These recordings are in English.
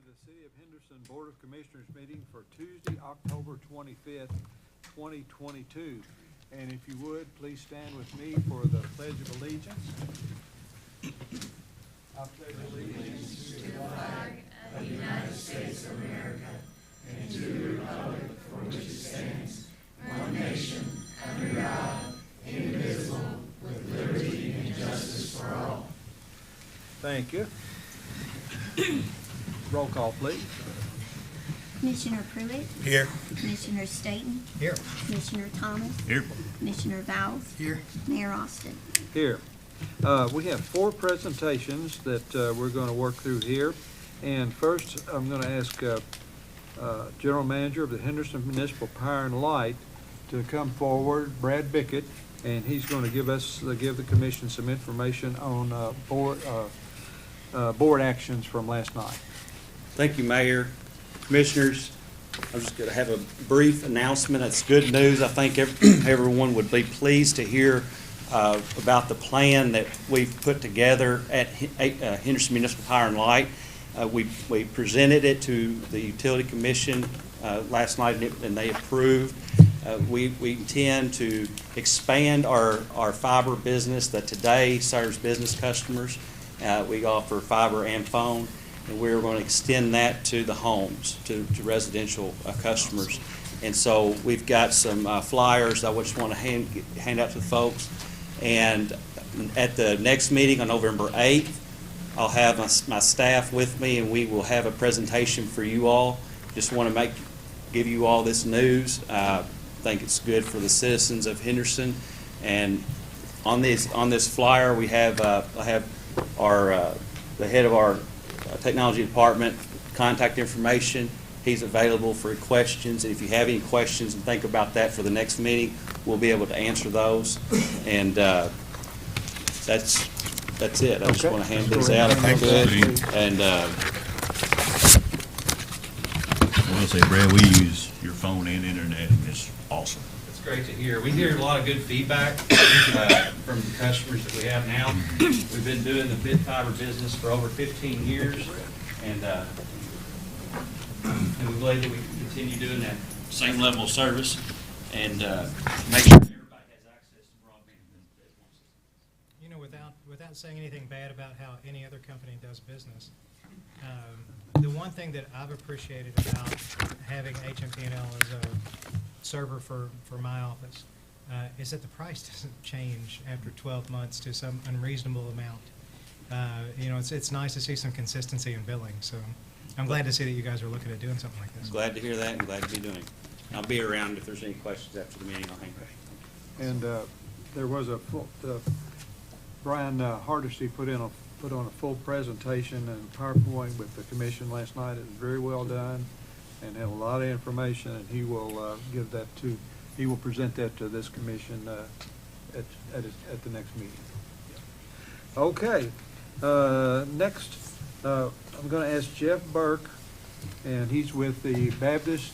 the City of Henderson Board of Commissioners meeting for Tuesday, October 25th, 2022. And if you would, please stand with me for the Pledge of Allegiance. I pledge allegiance to the flag of the United States of America and to the republic for which it stands, one nation, under God, indivisible, with liberty and justice for all. Thank you. Roll call, please. Commissioner Pruitt. Here. Commissioner Staton. Here. Commissioner Thomas. Here. Commissioner Vowles. Here. Mayor Austin. Here. We have four presentations that we're going to work through here. And first, I'm going to ask General Manager of the Henderson Municipal Power and Light to come forward, Brad Bickett, and he's going to give the commission some information on board actions from last night. Thank you, Mayor. Commissioners, I'm just going to have a brief announcement. It's good news. I think everyone would be pleased to hear about the plan that we've put together at Henderson Municipal Power and Light. We presented it to the Utility Commission last night, and they approved. We intend to expand our fiber business that today serves business customers. We offer fiber and phone, and we're going to extend that to the homes, to residential customers. And so we've got some flyers I just want to hand out to the folks. And at the next meeting on November 8th, I'll have my staff with me, and we will have a presentation for you all. Just want to give you all this news. I think it's good for the citizens of Henderson. And on this flyer, we have I have the head of our technology department contact information. He's available for questions. And if you have any questions and think about that for the next meeting, we'll be able to answer those. And that's it. I just want to hand this out if I could. And I want to say, Brad, we use your phone and internet, and it's awesome. it's great to hear. We hear a lot of good feedback from the customers that we have now. We've been doing the bit fiber business for over 15 years, and we believe that we can continue doing that same level of service and make sure everybody has access to broadband that wants it. You know, without saying anything bad about how any other company does business, the one thing that I've appreciated about having HMP&L as a server for my office is that the price doesn't change after 12 months to some unreasonable amount. You know, it's nice to see some consistency in billing. So I'm glad to see that you guys are looking at doing something like this. Glad to hear that and glad to be doing it. I'll be around if there's any questions after the meeting. I'll hang back. And there was Brian Hardesty put on a full presentation and PowerPoint with the commission last night. It was very well done and had a lot of information, and he will present that to this commission at the next meeting. Okay. Next, I'm going to ask Jeff Burke, and he's with the Baptist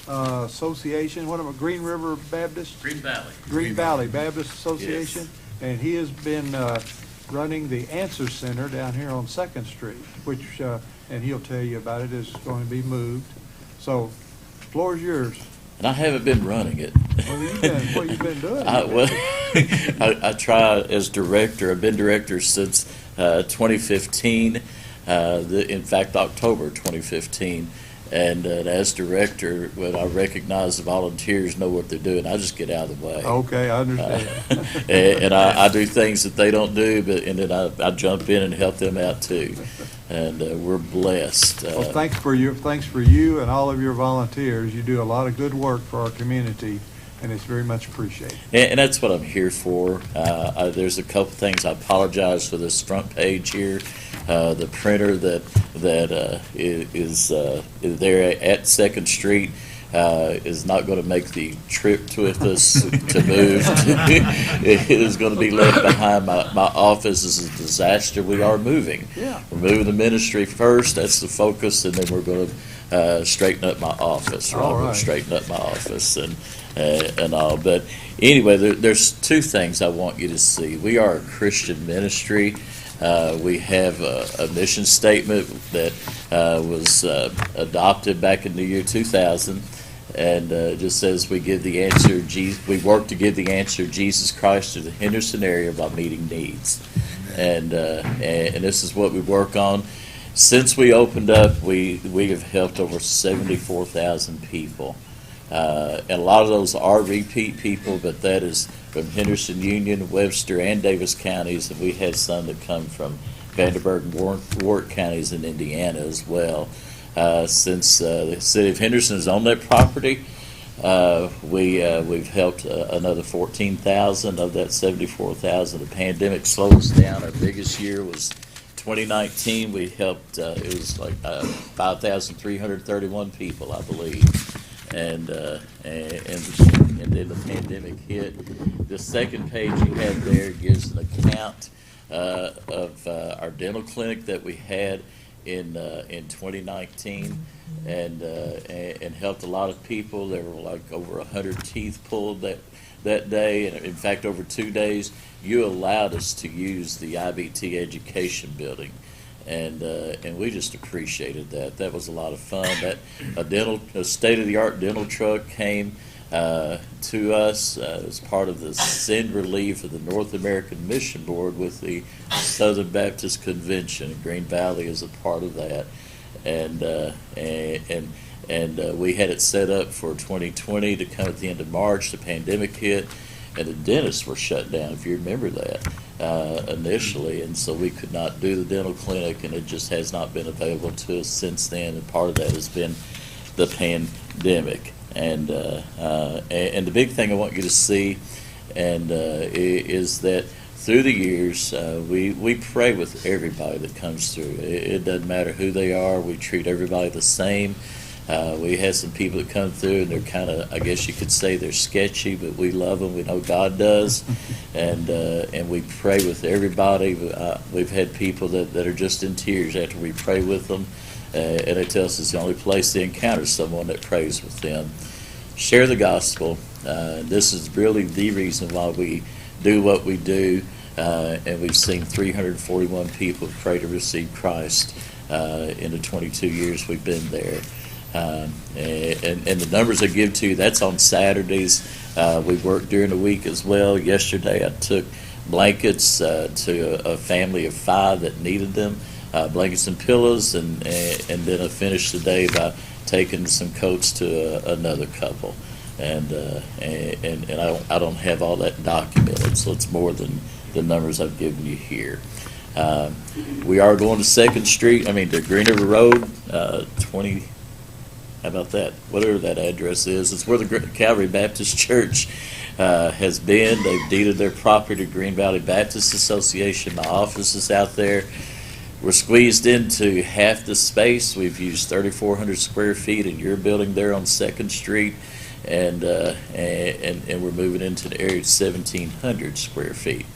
Association. What am I? Green River Baptist? Green Valley. Green Valley Baptist Association. Yes. And he has been running the Answer Center down here on 2nd Street, which, and he'll tell you about it, is going to be moved. So, floor is yours. And I haven't been running it. What you've been doing? I try as director. I've been director since 2015. In fact, October 2015. And as director, when I recognize the volunteers know what they're doing, I just get out of the way. Okay, I understand. And I do things that they don't do, and then I jump in and help them out too. And we're blessed. Well, thanks for you and all of your volunteers. You do a lot of good work for our community, and it's very much appreciated. And that's what I'm here for. There's a couple things. I apologize for this front page here. The printer that is there at 2nd Street is not going to make the trip with us to move. It is going to be left behind. My office is a disaster. We are moving. Yeah. We're moving the ministry first. That's the focus, and then we're going to straighten up my office. All right. Straighten up my office and all. But anyway, there's two things I want you to see. We are a Christian ministry. We have a mission statement that was adopted back in the year 2000, and it just says we work to give the answer Jesus Christ to the Henderson area by meeting needs, and this is what we work on. Since we opened up, we have helped over 74,000 people. And a lot of those are repeat people, but that is from Henderson, Union, Webster, and Davis counties, and we had some that come from Vanderburgh and Warwick counties in Indiana as well. Since the city of Henderson is on that property, we've helped another 14,000 of that 74,000. The pandemic slowed us down. Our biggest year was 2019. We helped, it was like 5,331 people, I believe. And then the pandemic hit. The second page you have there gives an account of our dental clinic that we had in 2019, and helped a lot of people. There were like over 100 teeth pulled that day, and in fact, over 2 days, you allowed us to use the IBT Education Building. And we just appreciated that. That was a lot of fun. That a state-of-the-art dental truck came to us as part of the Send Relief of the North American Mission Board with the Southern Baptist Convention. Green Valley is a part of that, and we had it set up for 2020 to come at the end of March. The pandemic hit, and the dentists were shut down, if you remember that, initially, and so we could not do the dental clinic, and it just has not been available to us since then, and part of that has been the pandemic. And the big thing I want you to see is that through the years, we pray with everybody that comes through. It doesn't matter who they are. We treat everybody the same. We had some people that come through, and they're kind of, I guess you could say they're sketchy, but we love them. We know God does, and we pray with everybody. We've had people that are just in tears after we pray with them, and they tell us it's the only place they encounter someone that prays with them. Share the gospel. This is really the reason why we do what we do, and we've seen 341 people pray to receive Christ in the 22 years we've been there. And the numbers I give to you, that's on Saturdays. We work during the week as well. Yesterday I took blankets to a family of 5 that needed them, blankets and pillows, and then I finished the day by taking some coats to another couple. And I don't have all that documented, so it's more than the numbers I've given you here. We are going to to Green River Road, 20. How about that? Whatever that address is, it's where the Calvary Baptist Church has been. They've deeded their property to Green Valley Baptist Association. My office is out there. We're squeezed into half the space. We've used 3,400 square feet in your building there on 2nd Street, and we're moving into the area of 1,700 square feet.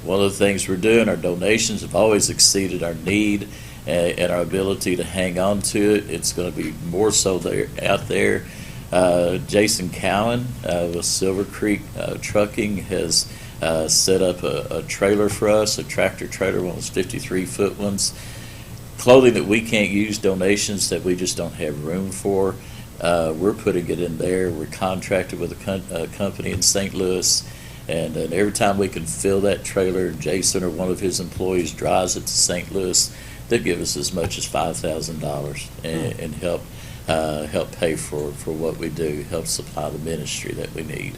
One of the things we're doing, our donations have always exceeded our need and our ability to hang on to it. It's going to be more so out there. Jason Cowan with Silver Creek Trucking has set up a trailer for us, a tractor trailer, one of those 53-foot ones. Clothing that we can't use, donations that we just don't have room for. We're putting it in there. We're contracted with a company in St. Louis, and every time we can fill that trailer, Jason or one of his employees drives it to St. Louis, they give us as much as $5,000 and help pay for what we do, help supply the ministry that we need,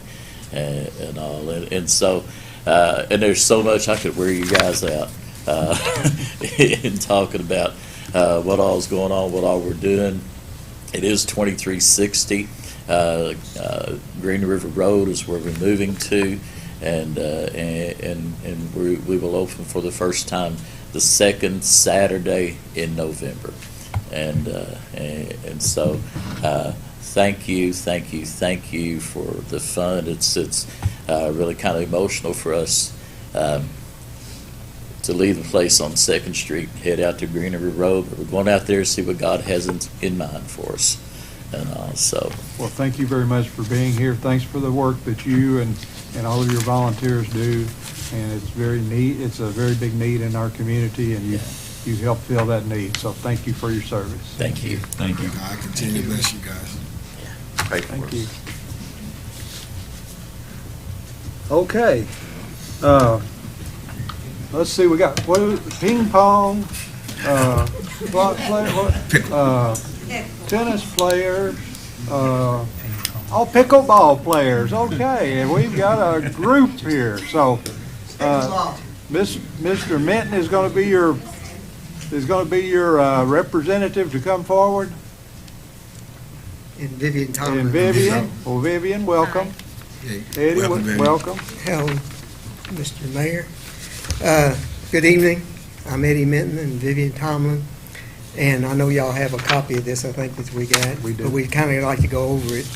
and all. And so, and there's so much I could wear you guys out in talking about what all is going on, what all we're doing. It is 2360 Green River Road is where we're moving to, and we will open for the first time the 2nd Saturday in November, and so thank you for the fund. It's really kind of emotional for us to leave the place on 2nd Street, head out to Green River Road, but we're going out there to see what God has in mind for us, and so. Well, thank you very much for being here. Thanks for the work that you and all of your volunteers do. and it's very neat. It's a very big need in our community, and you help fill that need. So thank you for your service. Thank you. Thank you. I continue to bless you guys. Pray for Thank us. you. Okay. Let's see, we got, what is it, ping pong, block play, tennis players, pickleball players, okay, and we've got a group here, so, Mr. Minton is gonna be your representative to come forward, And Vivian Thomas. and Vivian, well, Vivian, welcome. Hey, Eddie, welcome, Vivian. welcome. Hello, Mr. Mayor. Good evening. I'm Eddie Minton and Vivian Tomlin, and I know y'all have a copy of this, I think, that we got. We do. But we'd kind of like to go over it.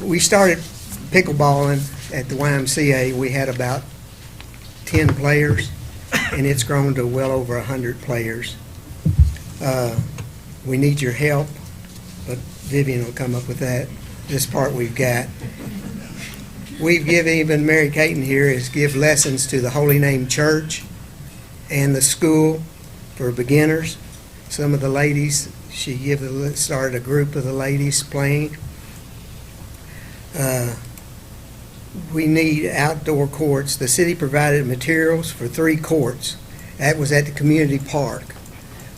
We started pickleballing at the YMCA. We had about 10 players, and it's grown to well over 100 players. We need your help, but Vivian will come up with that. This part we've got. We've given, even Mary Caton here is give lessons to the Holy Name Church and the school for beginners. Some of the ladies, she started a group of the ladies playing. We need outdoor courts. The city provided materials for 3 courts. That was at the community park.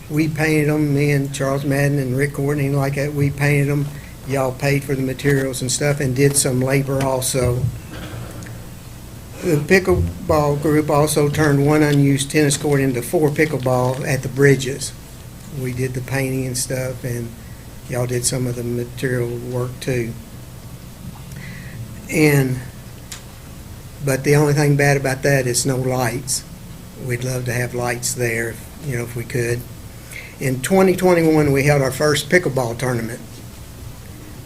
We painted them, me and Charles Madden and Rick Courtney, like that, we painted them. Y'all paid for the materials and stuff and did some labor also. The pickleball group also turned 1 unused tennis court into 4 pickleball at the bridges. We did the painting and stuff, and y'all did some of the material work too. But the only thing bad about that is no lights. We'd love to have lights there, if we could. In 2021, we held our first pickleball tournament.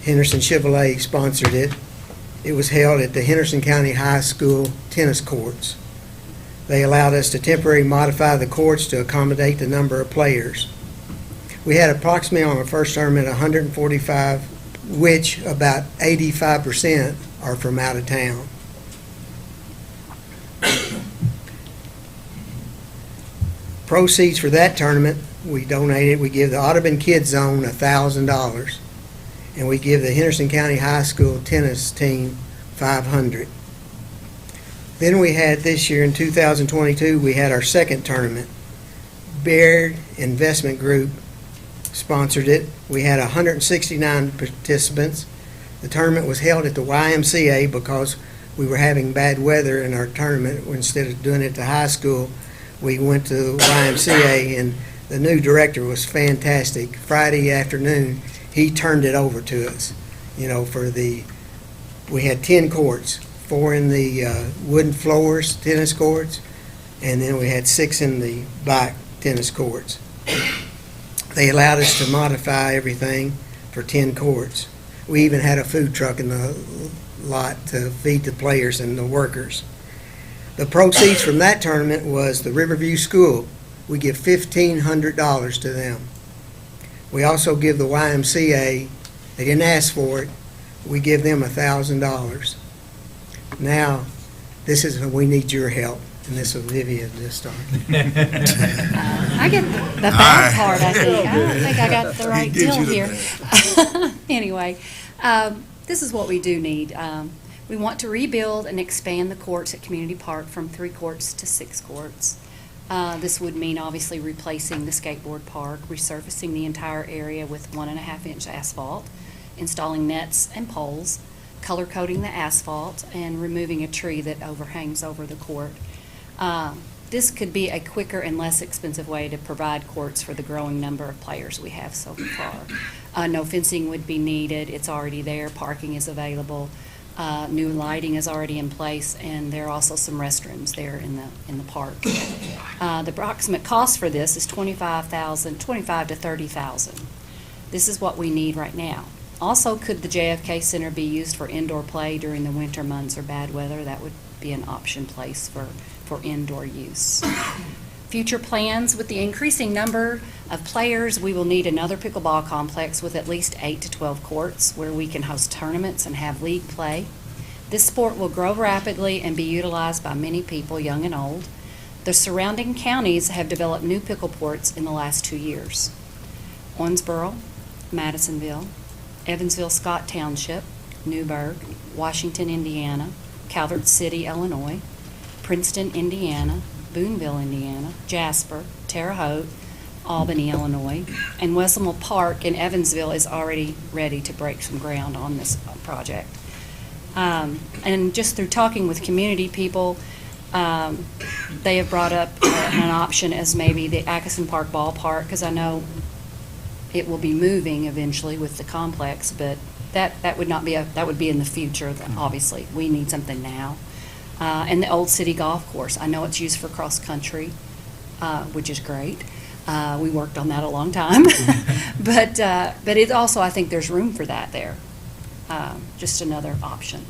Henderson Chevrolet sponsored it. It was held at the Henderson County High School tennis courts. They allowed us to temporarily modify the courts to accommodate the number of players. We had approximately on our first tournament 145, which about 85% are from out of town. Proceeds for that tournament, we donated, we give the Audubon Kids Zone $1,000. And we give the Henderson County High School tennis team $500. Then we had this year in 2022, we had our second tournament. Baird Investment Group sponsored it. We had 169 participants. The tournament was held at the YMCA because we were having bad weather in our tournament. Instead of doing it at the high school, we went to the YMCA, and the new director was fantastic. Friday afternoon, he turned it over to us, we had 10 courts, 4 in the wooden floors tennis courts, and then we had 6 in the black tennis courts. They allowed us to modify everything for 10 courts. We even had a food truck in the lot to feed the players and the workers. The proceeds from that tournament was the Riverview School. We give $1,500 to them. We also give the YMCA, they didn't ask for it, we give them $1,000. Now, this is when we need your help, and this is Vivian this time. I get the bad part, I think. I don't think I got the right He gives deal you the here. Anyway, this is what we do need. We want to rebuild and expand the courts at Community Park from 3 courts to 6 courts. This would mean obviously replacing the skateboard park, resurfacing the entire area with 1.5-inch asphalt, installing nets and poles, color coding the asphalt, and removing a tree that overhangs over the court. This could be a quicker and less expensive way to provide courts for the growing number of players we have so far. No fencing would be needed. It's already there. Parking is available. New lighting is already in place, and there are also some restrooms there in the park. The approximate cost for this is $25,000 to $30,000. This is what we need right now. Also, could the JFK Center be used for indoor play during the winter months or bad weather? That would be an option place for indoor use. Future plans: with the increasing number of players, we will need another pickleball complex with at least 8 to 12 courts where we can host tournaments and have league play. This sport will grow rapidly and be utilized by many people, young and old. The surrounding counties have developed new pickle ports in the last 2 years. Owensboro, Madisonville, Evansville Scott Township, Newburgh, Washington, Indiana, Calvert City, Illinois, Princeton, Indiana, Boonville, Indiana, Jasper, Terre Haute, Albany, Illinois, and Westlamore Park in Evansville is already ready to break some ground on this project. And just through talking with community people, they have brought up an option as maybe the Atkinson Park ballpark, because I know it will be moving eventually with the complex, but that would not be that would be in the future, obviously. We need something now. And the Old City Golf Course, I know it's used for cross-country, which is great. We worked on that a long time. But it also, I think there's room for that there. Just another option.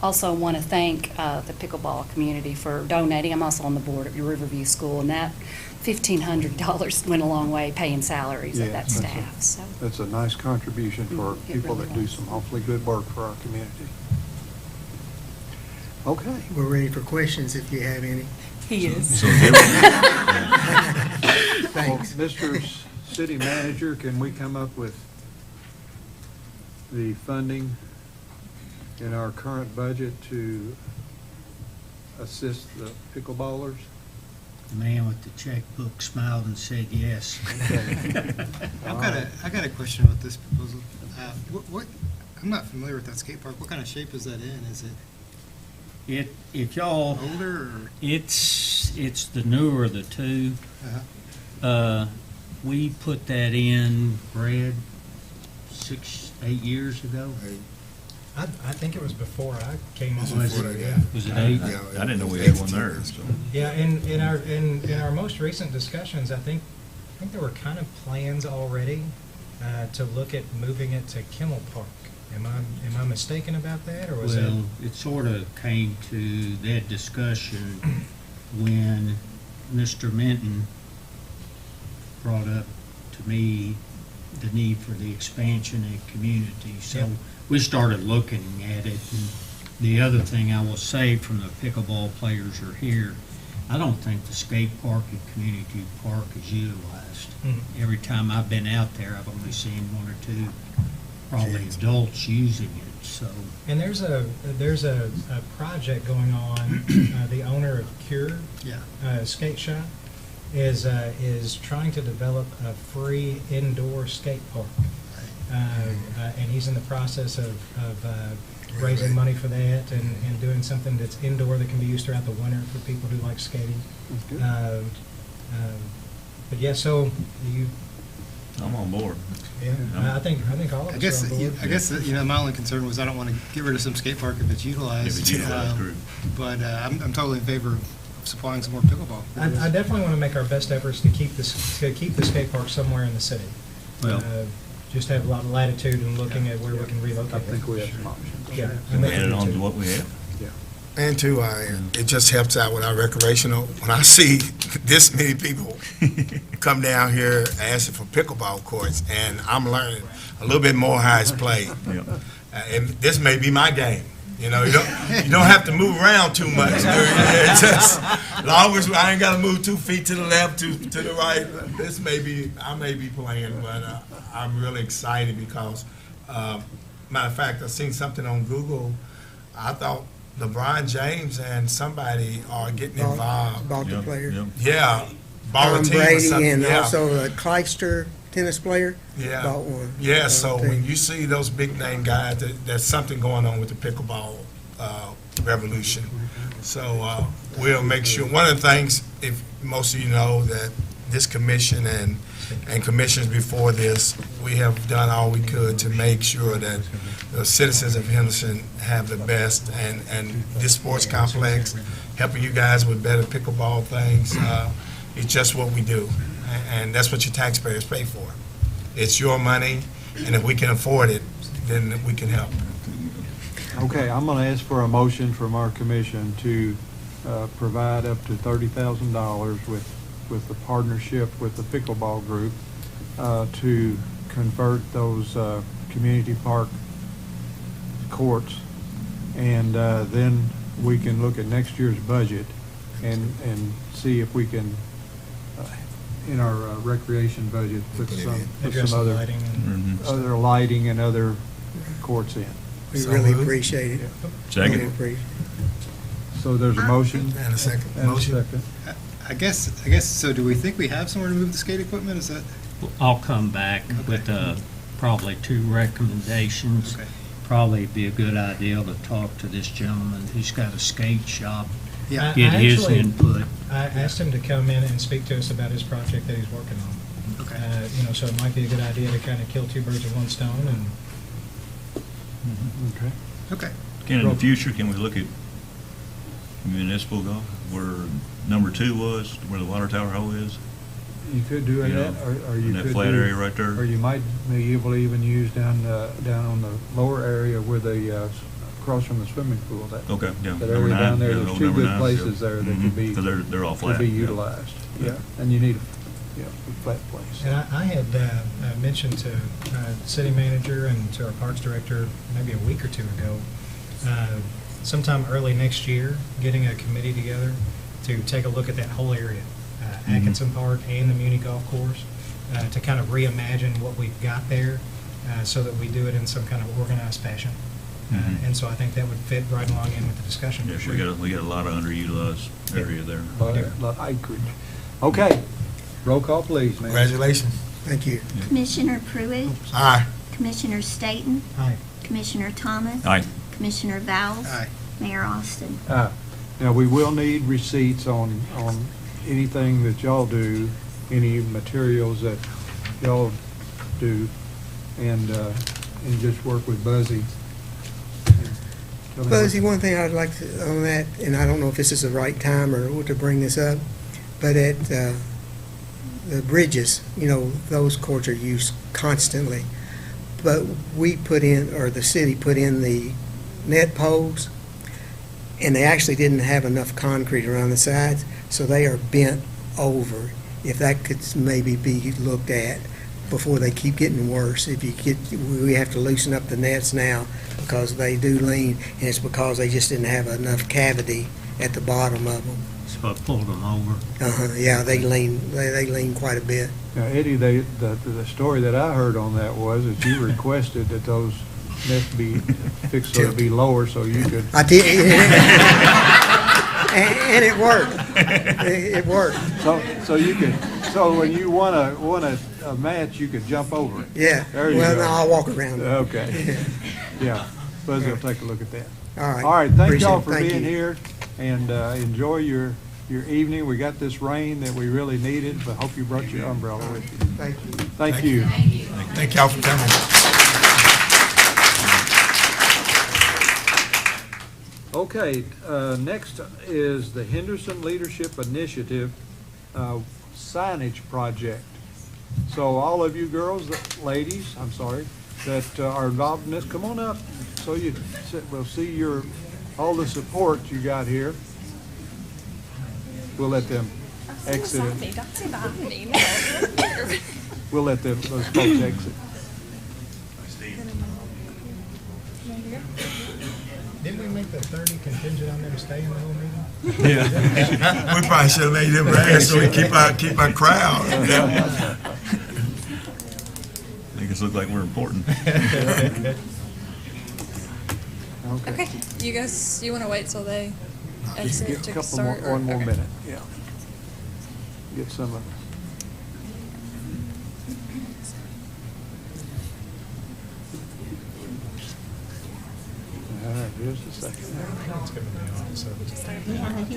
Also want to thank the pickleball community for donating. I'm also on the board at Riverview School, and that $1,500 went a long way paying salaries of that staff. So That's a nice contribution for It people really that do was. some awfully good work for our community. Okay. We're ready for questions if you have any. he is. So Well, Thanks. Mr. City Manager, can we come up with the funding in our current budget to assist the pickleballers? The man with the checkbook smiled and said yes. I got a question about this proposal. I'm not familiar with that skate park. What kind of shape is that in? Is it If y'all, older or? it's the newer of the two. Uh-huh. We put that in, Brad, 6-8 years ago. I think it was before I came on. Was before it, that, yeah. was it 8? I didn't know we had one there, so. Yeah, in our most recent discussions, I think there were kind of plans already to look at moving it to Kimmel Park. Am I mistaken about that, or was Well, it sort of came to that discussion when Mr. Minton brought up to me the need for the expansion in community. So Yep. we started looking at it. And the other thing I will say from the pickleball players are here, I don't think the skate park and community park is utilized. Mhm. Every time I've been out there, I've only seen one or two probably adults using it, so. And there's a project going on. The owner of Cure Yeah. Skate Shop is trying to develop a free indoor skate park, and he's in the process of raising money for that and doing something that's indoor that can be used throughout the winter for people who like skating. That's good. But yeah, so you. I'm on board. Yeah, I think all of us are on board. I guess my only concern was I don't want to get rid of some skate park if it's utilized. If it's utilized, true. But I'm totally in favor of supplying some more pickleball. I definitely want to make our best efforts to keep the skate park somewhere in the city. Well- Just have a lot of latitude in looking at where we can relocate I it. think we have some options. Yeah. Can we add it on to what we have? Yeah. And too, it just helps out with our recreational. When I see this many people come down here asking for pickleball courts, and I'm learning a little bit more how it's played. Yep. And this may be my game. You don't have to move around too much. It's just, as long as I ain't got to move 2 feet to the left, to the right. I may be playing, but I'm really excited because, matter of fact, I seen something on Google. I thought LeBron James and somebody are getting involved. Bought the Yep, players. yep. Yeah, bought a Tom team or Brady something. and Yeah. also the Clijster tennis player Yeah. bought one. Yeah, so team. when you see those big name guys, there's something going on with the pickleball revolution. So we'll make sure. One of the things, if most of you know, that this commission and commissions before this, we have done all we could to make sure that the citizens of Henderson have the best, and this sports complex, helping you guys with better pickleball things, it's just what we do. And that's what your taxpayers pay for. It's your money, and if we can afford it, then we can help. Okay, I'm going to ask for a motion from our commission to provide up to $30,000 with the partnership with the pickleball group to convert those community park courts And then we can look at next year's budget and see if we can, in our recreation budget, put Put it some, in. put Address some the other, lighting and other lighting and other courts in. We So really moved. appreciate it. Really Second. appreciate it. So there's a motion And a second and a motion. second. I guess, so do we think we have somewhere to move the skate equipment? Is that? I'll come back with probably 2 recommendations. Okay. Probably be a good idea to talk to this gentleman who's got a skate shop, Yeah. get his actually- input. I asked him to come in and speak to us about his project that he's working on. Okay. So it might be a good idea to kind of kill 2 birds with 1 stone and Okay. Okay. Ken, in the future, can we look at municipal golf, where number 2 was, where the water tower hole is? You could do it, You know, or you in could that flat do- area right there? Or you might be able to even use down on the lower area where across from the swimming pool, that Okay, yeah. that number area 9, down there, yeah, there's old 2 number good 9, places yeah. there that could be, 'Cause they're all flat. could be yeah. utilized, yeah, Yeah. and you need, a flat place. And I had mentioned to city manager and to our parks director maybe a week or 2 ago, sometime early next year, getting a committee together to take a look at that whole area, Atkinson Park and the Muni Golf Course, to kind of reimagine what we've got there, so that we do it in some kind of organized fashion. Mhm. And so I think that would fit right along in with the discussion. Yeah, for we sure. got a lot of underutilized area there. Lot of acreage. Okay, roll call, please, man. Congratulations. Thank you. Commissioner Pruitt, Aye. Commissioner Staton, Aye. Commissioner Thomas. Aye. Commissioner Vowles. Aye. Mayor Austin. Now, we will need receipts on anything that y'all do, any materials that y'all do, and just work with Buzzy. Tell me what- Buzzy, one thing I'd like to, on that, and I don't know if this is the right time or what to bring this up, but at the bridges, those courts are used constantly. But we put in, or the city put in the net poles, and they actually didn't have enough concrete around the sides, so they are bent over. If that could maybe be looked at before they keep getting worse. We have to loosen up the nets now because they do lean, and it's because they just didn't have enough cavity at the bottom of them. So I pulled them over. Yeah, they lean quite a bit. Now, Eddie, the story that I heard on that was that you requested that those nets be fixed so to be lower so you could, I did, and it worked. It worked. so you could, so when you won a match, you could jump over it. Yeah. There you Well, go. no, I'll walk around. Okay. Yeah, Buzzy will take a look at that. All right. All right, thank Appreciate y'all it. for Thank being you. here, and enjoy your evening. We got this rain that we really needed, but hope you brought your umbrella with you. Thank you. Thank you. Thank y'all for coming. Okay, next is the Henderson Leadership Initiative signage project. So all of you girls, ladies, I'm sorry, that are involved in this, come on up so we'll see all the support you got here. We'll let them exit it. We'll let those folks exit. Didn't we make the 30 contingent on them to stay in the whole meeting? Yeah. We probably should have made them rest so we keep our crowd. Make us look like we're important. Okay, you want to wait till they Just exit get a to couple start? more, one more okay. minute, yeah. Get some of All right, here's the second. It's gonna be the office of it. Yeah, it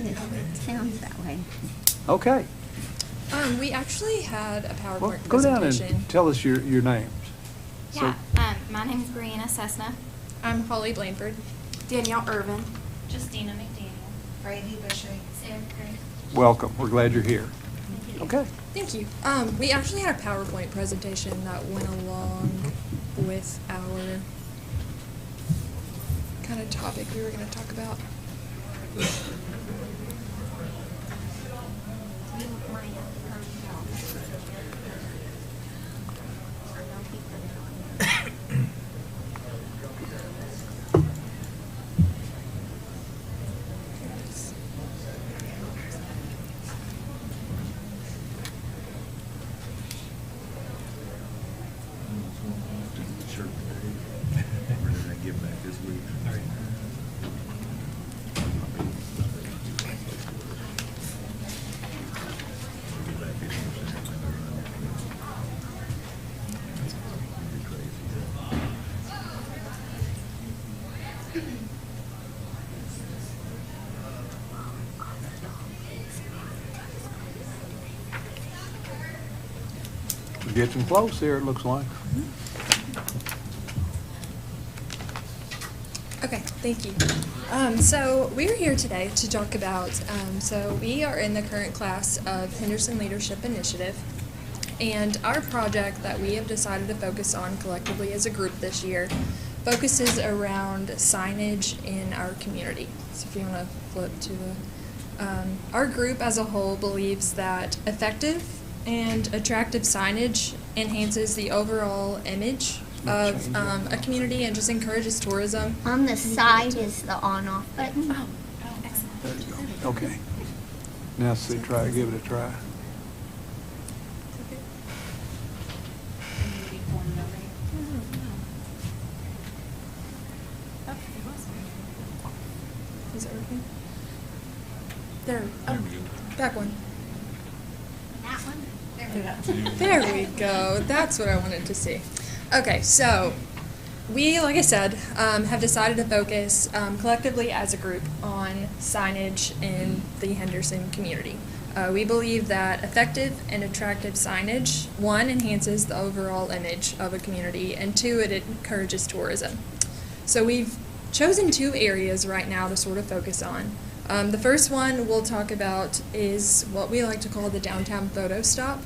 is. Sounds that way. Okay, We actually had a well, PowerPoint go down presentation. and tell us your names. Yeah, my name is Brianna Cessna, I'm Holly Blanford. Danielle Irvin, Justina McDaniel, Brady Busher, Sarah Gray. Welcome, we're glad you're here. Okay. Thank you. We actually had a PowerPoint presentation that went along with our kind of topic we were going to talk about. We're getting close here, it looks like. Okay, thank you. So we're here today to talk about, so we are in the current class of Henderson Leadership Initiative, and our project that we have decided to focus on collectively as a group this year focuses around signage in our community. So if you want to flip to the, our group as a whole believes that effective and attractive signage enhances the overall image of a community and just encourages tourism. On the side is the on-off button. Oh, excellent. There you go. Okay. Now see, give it a try. Is it working? There. There we go. Back one. That one? There we go. That's what I wanted to see. Okay, so we, like I said, have decided to focus collectively as a group on signage in the Henderson community. We believe that effective and attractive signage, one, enhances the overall image of a community, and two, it encourages tourism. So we've chosen two areas right now to sort of focus on. The first one we'll talk about is what we like to call the downtown photo stop.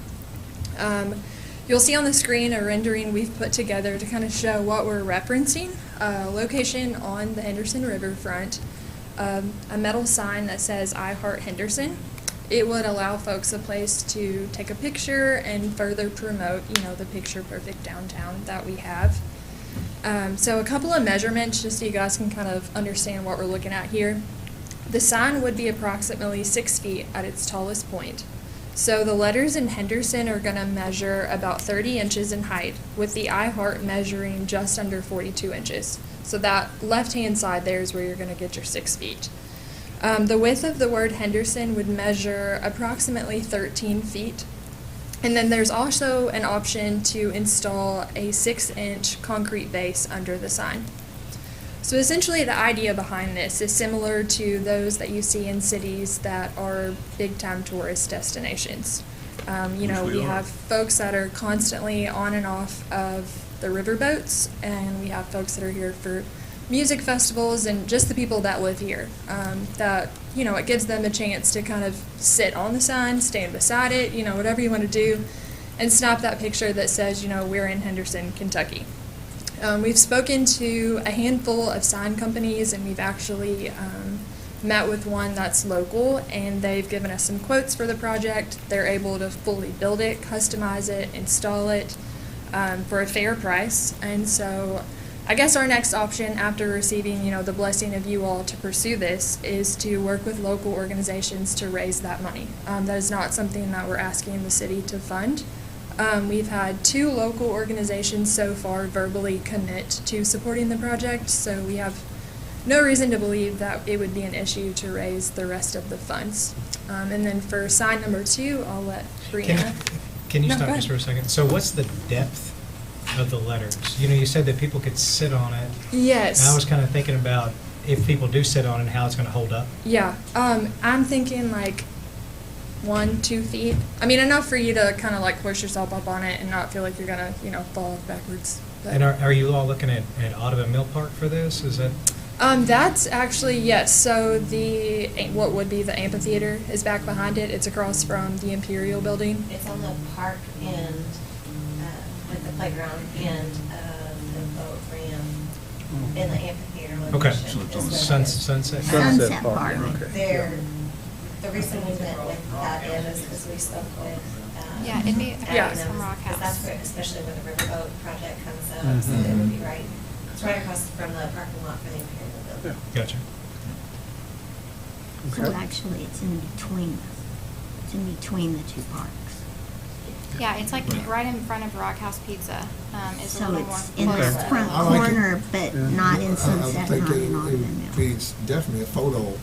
You'll see on the screen a rendering we've put together to kind of show what we're referencing. Location on the Henderson riverfront, a metal sign that says "I Heart Henderson." It would allow folks a place to take a picture and further promote, the picture-perfect downtown that we have. So a couple of measurements just so you guys can kind of understand what we're looking at here. The sign would be approximately 6 feet at its tallest point. So the letters in Henderson are going to measure about 30 inches in height, with the I Heart measuring just under 42 inches. So that left-hand side there is where you're going to get your 6 feet. The width of the word Henderson would measure approximately 13 feet. And then there's also an option to install a 6-inch concrete base under the sign. So essentially the idea behind this is similar to those that you see in cities that are big-time tourist destinations. We have folks that are constantly on and off of the riverboats, and we have folks that are here for music festivals and just the people that live here. It gives them a chance to kind of sit on the sign, stand beside it, whatever you want to do, and snap that picture that says, we're in Henderson, Kentucky. We've spoken to a handful of sign companies, and we've actually met with one that's local, and they've given us some quotes for the project. They're able to fully build it, customize it, install it for a fair price. And so I guess our next option after receiving, the blessing of you all to pursue this is to work with local organizations to raise that money. That is not something that we're asking the city to fund. We've had 2 local organizations so far verbally commit to supporting the project, so we have no reason to believe that it would be an issue to raise the rest of the funds. And then for sign number 2, I'll let Brianna. Can you No, stop go just for ahead. a second? So what's the depth of the letters? You said that people could sit on it. Yes. And I was kind of thinking about if people do sit on it, how it's going to hold up. Yeah, I'm thinking like 1-2 feet. I mean, enough for you to kind of like push yourself up on it and not feel like you're gonna, fall backwards. But, And are you all looking at Audubon Mill Park for this? Is that? that's actually, yes. So what would be the amphitheater is back behind it. It's across from the Imperial Building. It's on the park end, with the playground end of the boat ramp in the amphitheater location. Okay. So it's on the Sunset? Sunset Park. Okay. The reason we went with that is because we spoke with. Yeah, it'd be Yeah. across from Rock Because that's House. where, especially when the riverboat project comes up, so it would be right, it's right across from the parking lot for the Imperial Building. Gotcha. So actually, it's in between the 2 parks. Yeah, it's like right in front of Rock House Pizza, is a So little more it's in the closer. front I like it. corner, but not in Sunset, I think not in Audubon Mill. it's definitely a photo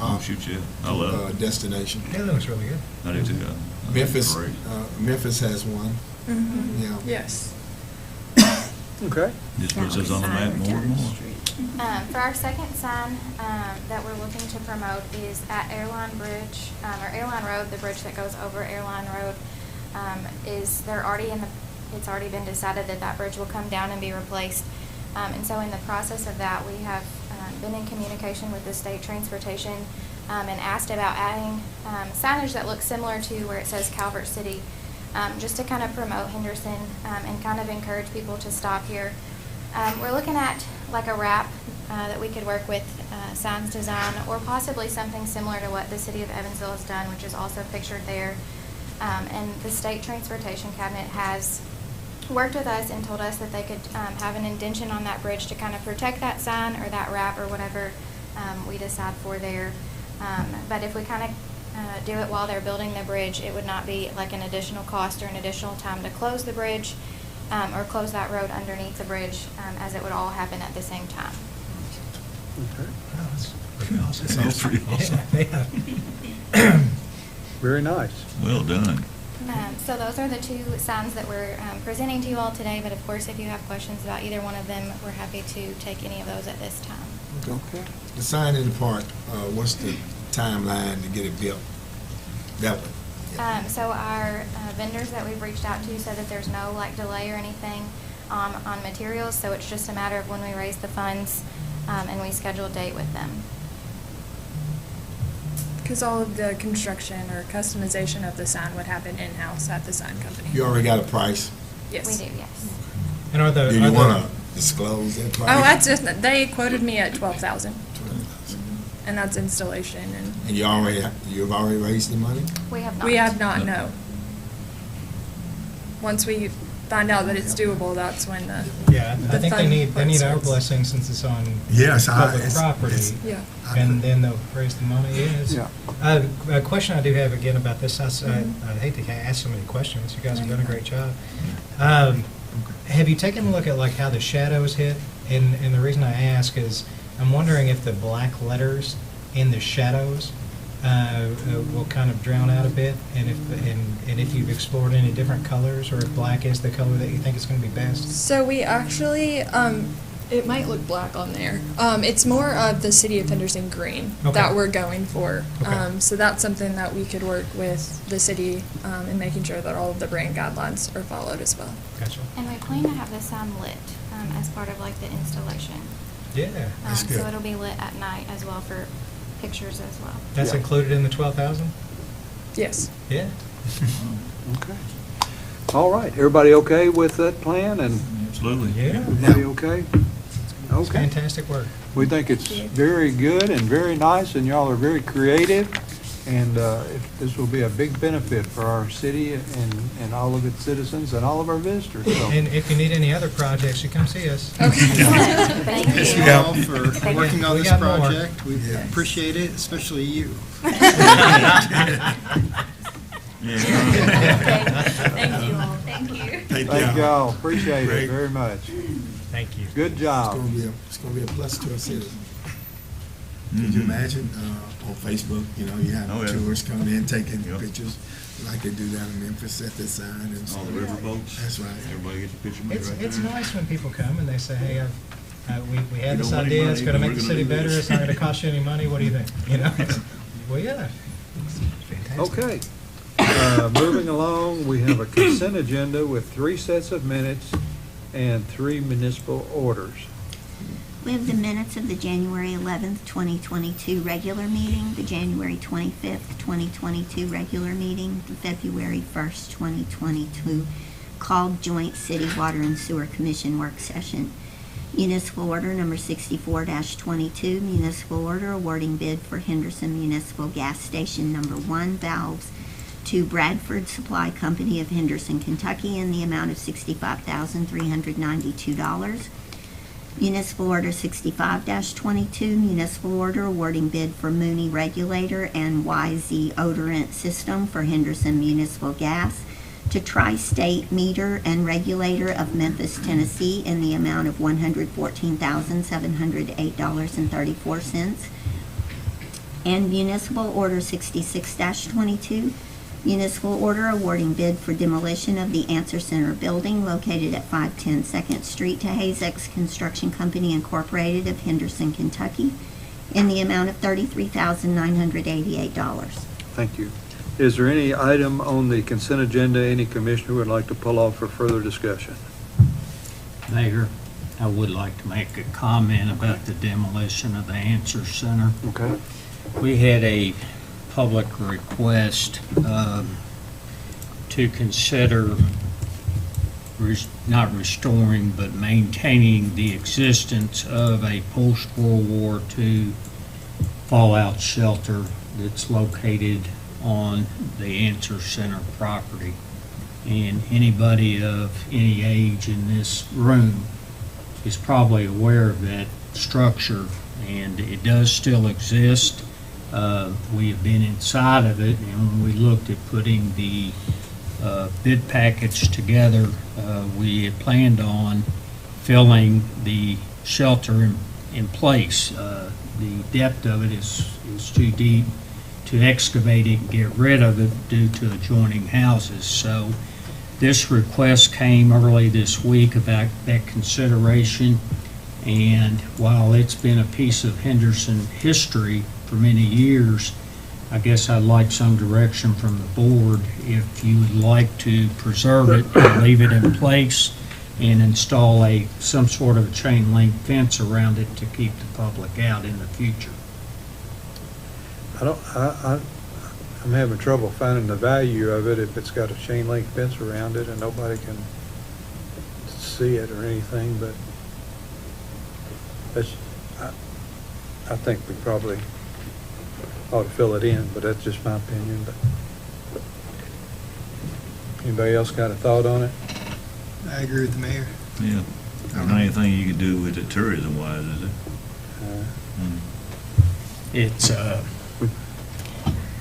Oh, shoot, yeah. I love it. destination. Yeah, that looks really good. I do too. Memphis, Great. Memphis has one. Mm-hmm. Yeah. Yes. Okay. Just puts us on the map more and more. For our second sign that we're looking to promote is at Airline Bridge, or Airline Road, the bridge that goes over Airline Road. They're already in the it's already been decided that that bridge will come down and be replaced. And so in the process of that, we have been in communication with the state transportation and asked about adding signage that looks similar to where it says Calvert City, just to kind of promote Henderson and kind of encourage people to stop here. We're looking at like a wrap that we could work with signs design, or possibly something similar to what the city of Evansville has done, which is also pictured there. And the state transportation cabinet has worked with us and told us that they could have an indention on that bridge to kind of protect that sign or that wrap or whatever we decide for there. But if we kind of do it while they're building the bridge, it would not be like an additional cost or an additional time to close the bridge or close that road underneath the bridge, as it would all happen at the same time. Okay. Oh, that's pretty awesome. Sounds pretty awesome. Yeah. Very nice. Well done. So those are the two signs that we're presenting to you all today, but of course, if you have questions about either one of them, we're happy to take any of those at this time. Okay. The sign in the park, what's the timeline to get it built? That one. Yeah. So our vendors that we've reached out to said that there's no like delay or anything on materials, so it's just a matter of when we raise the funds and we schedule a date with them. Because all of the construction or customization of the sign would happen in-house at the sign company. You already got a price? Yes. We do, yes. And are the Do you want to disclose that price? Oh, that's just, they quoted me at 12,000, 12,000. and that's installation, and And you've already raised the money? We have not. we have not, no. Once we find out that it's doable, that's when the. Yeah, I think they need our blessing since it's on Yes, public property. Yeah. And then they'll raise the money. Yes. Yeah. A question I do have again about this, I hate to ask so many questions. You guys have done a great job. Have you taken a look at like how the shadows hit? And the reason I ask is I'm wondering if the black letters in the shadows will kind of drown out a bit, and if you've explored any different colors, or if black is the color that you think is going to be best. So we actually, it might look black on there. It's more of the city of Henderson green that we're going for. Okay. So that's something that we could work with the city in making sure that all of the brand guidelines are followed as well. Gotcha. And we plan to have the sign lit as part of like the installation. Yeah. That's good. So it'll be lit at night as well for pictures as well. That's Yeah. included in the 12,000? Yes. Yeah. Okay. All right. Everybody okay with that plan? And Absolutely. Yeah. everybody okay? It's Okay. fantastic work. We think it's very good and very nice, and y'all are very creative, and this will be a big benefit for our city and all of its citizens and all of our visitors. So. And if you need any other projects, you come see us. Okay. Thank Thank you. you all for working on We this got more. project. We appreciate it, especially you. Thank you all. Thank you. Thank y'all. Appreciate Great. it very much. Thank you. Good job. It's gonna be a plus to our city. Could you imagine, on Facebook, you have Oh, yeah. tourists coming in, taking Yep. pictures, like they do down in Memphis at the sign and All the stuff. river boats. That's right. Everybody gets a picture made right there. It's nice when people come and they say, hey, we had You this don't want any idea, it's money, going to but make we're the gonna city do better, this. it's not going to cost you any money, what do you think? You know? Well, yeah. Fantastic. Okay. Moving along, we have a consent agenda with 3 sets of minutes and 3 municipal orders. We have the minutes of the January 11th, 2022 regular meeting, the January 25th, 2022 regular meeting, the February 1st, 2022 called Joint City Water and Sewer Commission work session. Municipal order number 64-22, municipal order awarding bid for Henderson Municipal Gas Station number 1 valves to Bradford Supply Company of Henderson, Kentucky in the amount of $65,392. Municipal Order 65-22, municipal order awarding bid for Mooney Regulator and YZ Odorant System for Henderson Municipal Gas to Tri-State Meter and Regulator of Memphis, Tennessee in the amount of $114,708.34. And Municipal Order 66-22, municipal order awarding bid for demolition of the Answer Center building located at 510 2nd Street to Hazex Construction Company Incorporated of Henderson, Kentucky in the amount of $33,988. Thank you. Is there any item on the consent agenda any commissioner would like to pull off for further discussion? Mayor, I would like to make a comment about the demolition of the Answer Center. Okay. We had a public request to consider not restoring, but maintaining the existence of a post-World War II fallout shelter that's located on the Answer Center property. And anybody of any age in this room is probably aware of that structure, and it does still exist. We have been inside of it, and when we looked at putting the bid package together, we had planned on filling the shelter in place. The depth of it is too deep to excavate it and get rid of it due to adjoining houses. So this request came early this week about that consideration, and while it's been a piece of Henderson history for many years, I guess I'd like some direction from the board if you would like to preserve it and leave it in place and install some sort of a chain link fence around it to keep the public out in the future. I'm having trouble finding the value of it if it's got a chain link fence around it and nobody can see it or anything, but I think we probably ought to fill it in, but that's just my opinion. But anybody else got a thought on it? I agree with the mayor. Yeah. There's not anything you can do with it tourism-wise, is it?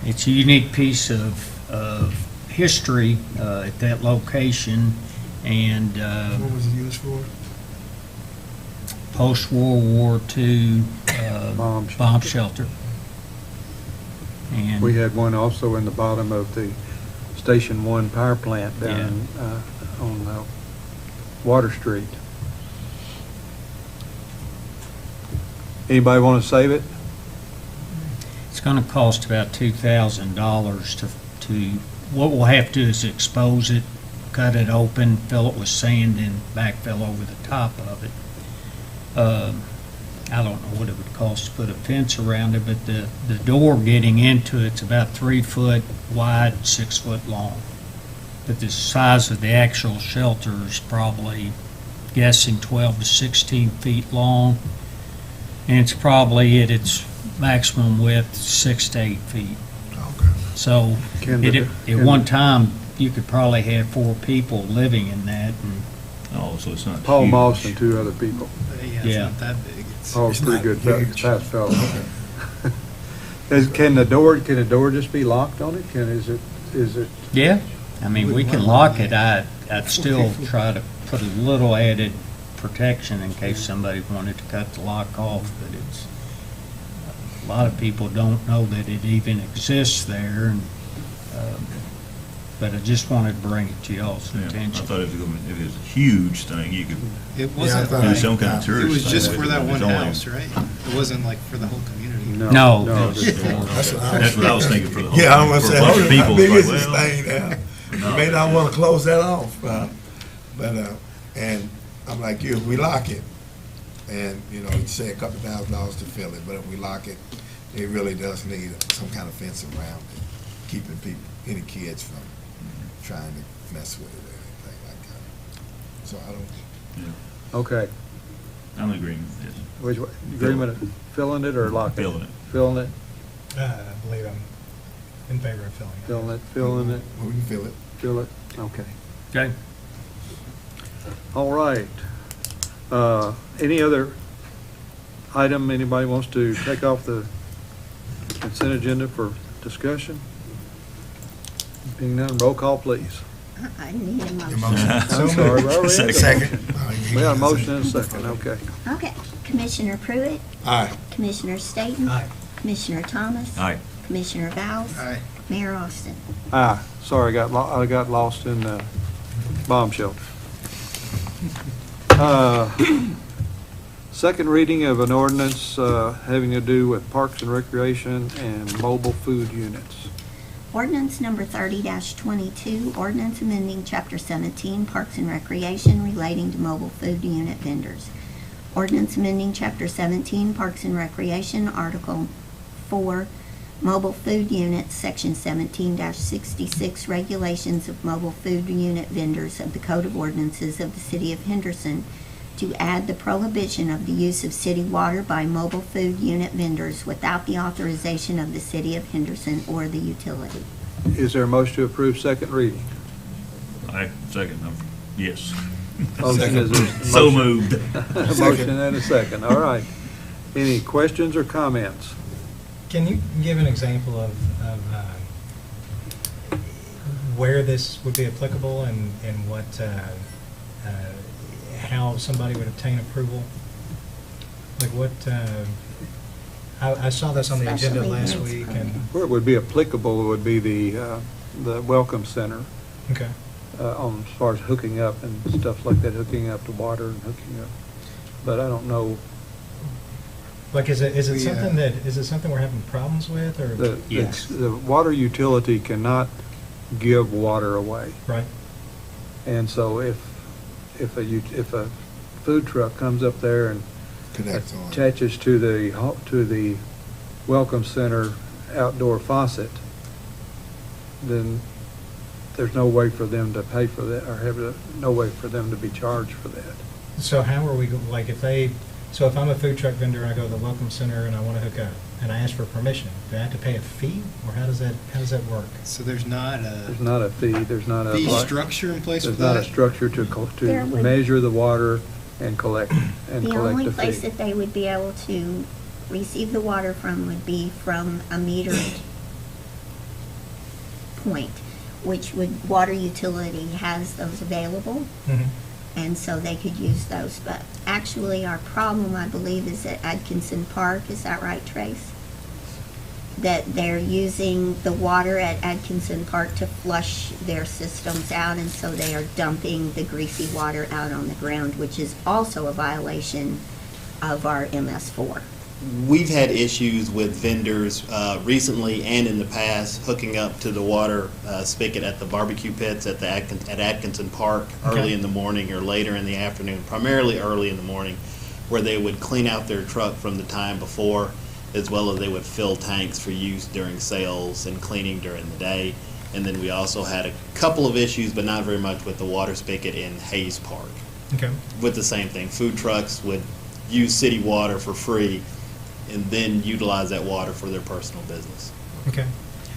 It's a unique piece of history at that location, and What was it used for? post-World War II bomb shelter. And We had one also in the bottom of the Station 1 power plant down on Water Street. Anybody want to save it? it's going to cost about $2,000 to, what we'll have to do is expose it, cut it open, fill it with sand, and backfill over the top of it. I don't know what it would cost to put a fence around it, but the door getting into it's about 3 foot wide, 6 foot long. But the size of the actual shelter is probably, guessing, 12 to 16 feet long. And it's probably at its maximum width, 6 to 8 feet. Okay. So Can at the- one time, you could probably have 4 people living in that. And Oh, so it's not Paul huge. Moss and 2 other people. Yeah, it's Yeah. not that big. It's Paul's It's pretty not good, huge. fast fellow. Can the door just be locked on it? Is it? yeah, I mean, we can lock it. I'd still try to put a little added protection in case somebody wanted to cut the lock off, but a lot of people don't know that it even exists there, and, but I just wanted to bring it to y'all's Yeah, I attention. thought if it was a huge thing, you could It I wasn't thought- do like, some kind of it tourist was thing just with for it, that but one it's only- house, right? It wasn't like for the whole community. No, just just for- That's what I was thinking for the whole. Yeah, I'm gonna for a say, bunch hold of on, how people, big it's is this like, thing now? You No, may not it's- wanna close that off, and I'm like you, if we lock it, and, you know, you say a couple $1,000 to fill it, but if we lock it, it really does need some kind of fence around it, keeping people, any kids from trying to mess with it or anything like that. So I don't, Okay. I'm in agreement, yes. Which way? Agreement of filling it or locking it? Filling it. Filling it, I believe I'm in favor of filling it. filling it, well, we can fill it. fill it, okay. Okay. All right. Any other item anybody wants to take off the consent agenda for discussion? Being none, roll call, please. I need a Your motion. motion. I'm sorry, we already had a- Second. We got a motion and a second, okay. Okay. Commissioner Pruitt, Aye. Commissioner Staton. Aye. Commissioner Thomas. Aye. Commissioner Vowles. Aye. Mayor Austin. Sorry, I got lost in the bomb shelter. Second reading of an ordinance having to do with parks and recreation and mobile food units. Ordinance number 30-22, ordinance amending Chapter 17, Parks and Recreation relating to mobile food unit vendors. Ordinance amending Chapter 17, Parks and Recreation, Article 4, Mobile Food Units, Section 17-66, Regulations of Mobile Food Unit Vendors of the Code of Ordinances of the City of Henderson, to add the prohibition of the use of city water by mobile food unit vendors without the authorization of the City of Henderson or the utility. Is there a motion to approve second reading? I second, yes. Motion is a So motion. moved. A motion and a second, all right. Any questions or comments? Can you give an example of where this would be applicable and what, how somebody would obtain approval? Like what, I saw this on the agenda Special last events week permit. and, Where it would be applicable would be the Welcome Center, okay. on as far as hooking up and stuff like that, hooking up to water and hooking up. But I don't know, Like, is it something we're having problems with or? the water utility cannot give water away. Right. And so if a food truck comes up there and Connect on. attaches to the Welcome Center outdoor faucet, then there's no way for them to pay for that, or no way for them to be charged for that. So how are we, like, if I'm a food truck vendor and I go to the Welcome Center and I want to hook up, and I ask for permission, do I have to pay a fee, or how does that work? So there's not There's not a fee, there's not a. fee structure in place There's for that? not a structure There to would- measure the water and collect The only the place fee. that they would be able to receive the water from would be from a metered point, which water utility has those available, Mhm. and so they could use those. But actually, our problem, I believe, is at Atkinson Park. Is that right, Trace? That they're using the water at Atkinson Park to flush their systems out, and so they are dumping the greasy water out on the ground, which is also a violation of our MS4. We've had issues with vendors recently and in the past hooking up to the water spigot at the barbecue pits at Atkinson Park early Okay. in the morning or later in the afternoon, primarily early in the morning, where they would clean out their truck from the time before, as well as they would fill tanks for use during sales and cleaning during the day. And then we also had a couple of issues, but not very much, with the water spigot in Hayes Park. Okay. With the same thing, food trucks would use city water for free and then utilize that water for their personal business. Okay.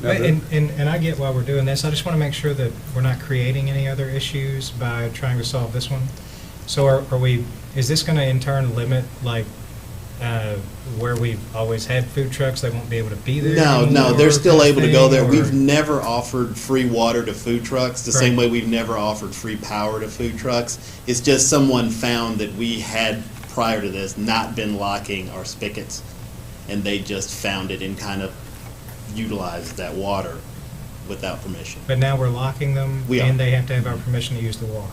Now, And I get why we're doing this. I just want to make sure that we're not creating any other issues by trying to solve this one. So is this going to in turn limit, like, where we've always had food trucks, they won't be able to be there No, anymore, they're still kind of able to go thing, there. or- We've never offered free water to food trucks, the same Right. way we've never offered free power to food trucks. It's just someone found that we had, prior to this, not been locking our spigots, and they just found it and kind of utilized that water without permission. But now we're locking them, We are. and they have to have our permission to use the water.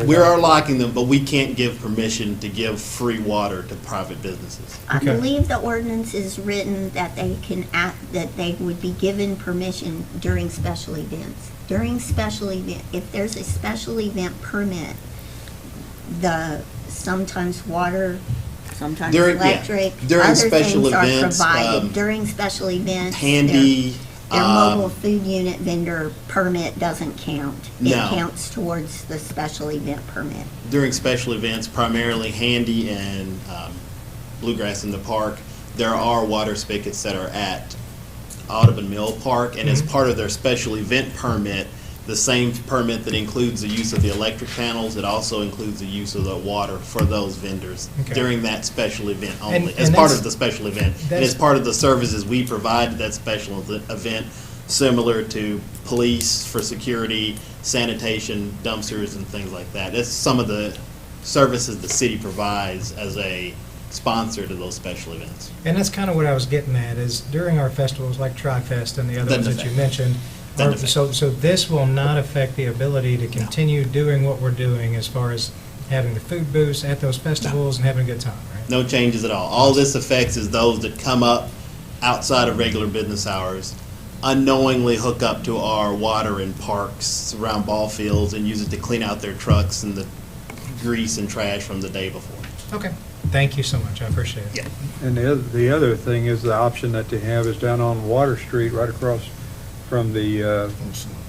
We are locking them, but we can't give permission to give free water to private businesses. I Okay. believe the ordinance is written that that they would be given permission during special events. During special event, if there's a special event permit, sometimes water, sometimes During- yeah. electric, During other special things are events, provided. During special events, Handy, their mobile food unit vendor permit doesn't count. It No. counts towards the special event permit. during special events, primarily Handy and Bluegrass in the Park, there are water spigots that are at Audubon Mill Park, and as part of their special event permit, the same permit that includes the use of the electric panels, it also includes the use of the water for those vendors Okay. during that special event And- only, as and part that's- of the special event. And that's- as part of the services we provide to that special event, similar to police for security, sanitation, dumpsters, and things like that. That's some of the services the city provides as a sponsor to those special events. And that's kind of what I was getting at, is during our festivals like Tri-Fest and the other ones Doesn't that you affect. mentioned, Doesn't affect. so this will not affect the ability to continue doing what we're doing as far as having the food booths at those festivals and having a good time, right? No changes at all. All this affects is those that come up outside of regular business hours unknowingly hook up to our water in parks around ball fields and use it to clean out their trucks and the grease and trash from the day before. Okay, thank you so much, I appreciate it. Yeah. And the other thing is the option that they have is down on Water Street, right across from the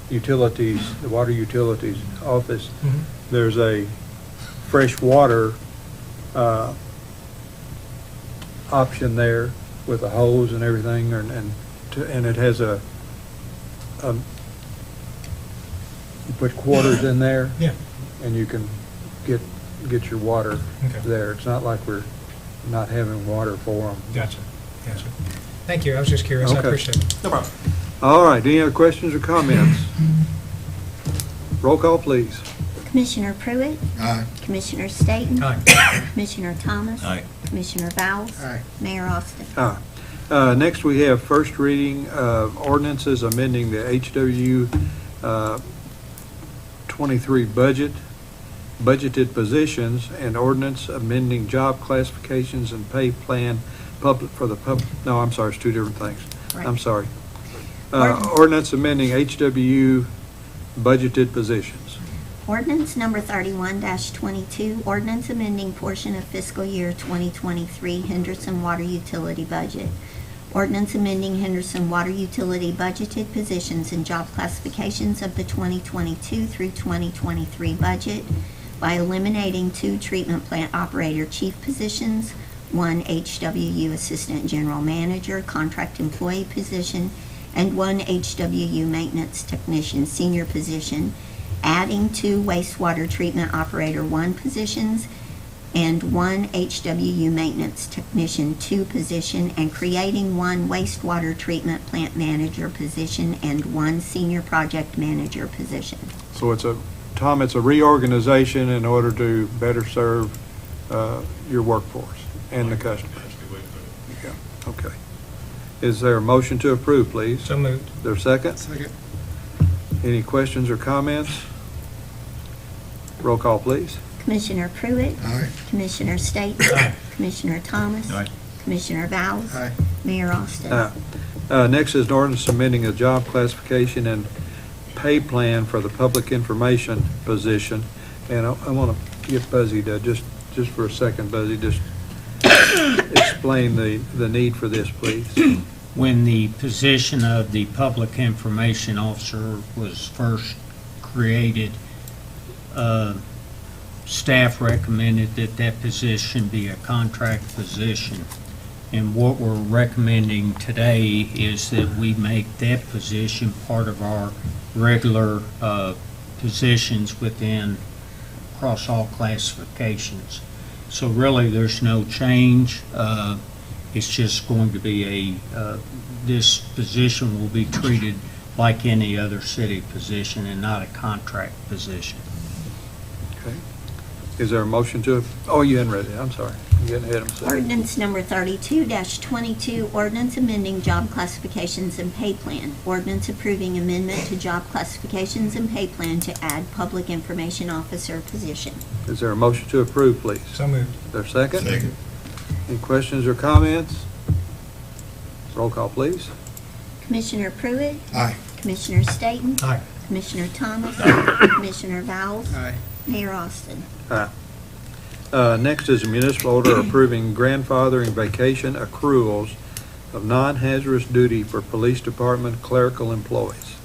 utilities, the water utilities office. Mhm. There's a fresh water option there with a hose and everything, and it has you put quarters in there. Yeah. And you can get your water Okay. there. It's not like we're not having water for them. Gotcha. Thank you, I was just curious, I Okay. appreciate it. No problem. All right, any other questions or comments? Roll call, please. Commissioner Pruitt, Aye. Commissioner Staton, Aye. Commissioner Thomas, Aye. Commissioner Vowles, Aye. Mayor Austin. Next, we have first reading of ordinances amending the HW 23 budgeted positions, and ordinance amending job classifications and pay plan no, I'm sorry, it's two different things. Right. I'm sorry. Ordinance. Ordinance amending HW budgeted positions. Ordinance number 31-22, ordinance amending portion of fiscal year 2023 Henderson Water Utility budget. Ordinance amending Henderson Water Utility budgeted positions and job classifications of the 2022 through 2023 budget by eliminating 2 treatment plant operator chief positions, 1 HWU assistant general manager contract employee position, and 1 HWU maintenance technician senior position, adding 2 wastewater treatment operator 1 positions and 1 HWU maintenance technician 2 position, and creating 1 wastewater treatment plant manager position and 1 senior project manager position. So Tom, it's a reorganization in order to better serve your workforce and the customers. Yeah, okay. Is there a motion to approve, please? So moved. Is there a second? Second. Any questions or comments? Roll call, please. Commissioner Pruitt, Aye. Commissioner Staton, Aye. Commissioner Thomas, Aye. Commissioner Vowles, Aye. Mayor Austin. Next is an ordinance amending a job classification and pay plan for the public information position. And I want to get Buzzy to, just for a second, Buzzy, just explain the need for this, please. When the position of the public information officer was first created, staff recommended that that position be a contract position. And what we're recommending today is that we make that position part of our regular positions across all classifications. So really, there's no change. It's just going to be this position will be treated like any other city position and not a contract position. Okay. Is there a motion to, oh, you hadn't read it, I'm sorry. I'm getting ahead of myself. Ordinance number 32-22, ordinance amending job classifications and pay plan. Ordinance approving amendment to job classifications and pay plan to add public information officer position. Is there a motion to approve, please? So moved. Is there a second? Second. Any questions or comments? Roll call, please. Commissioner Pruitt, Aye. Commissioner Staton, Aye. Commissioner Thomas, Commissioner Vowles, Aye. Mayor Austin. Next is a municipal order approving grandfathering vacation accruals of non-hazardous duty for police department clerical employees.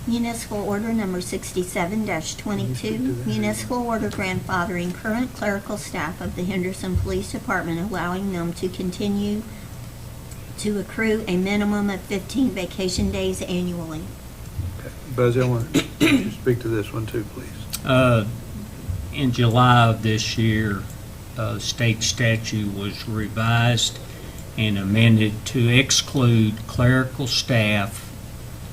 Municipal order number 67-22, municipal order grandfathering current clerical staff of the Henderson Police Department, allowing them to continue to accrue a minimum of 15 vacation days annually. Okay. Buzzy, I want to speak to this one too, please. In July of this year, state statute was revised and amended to exclude clerical staff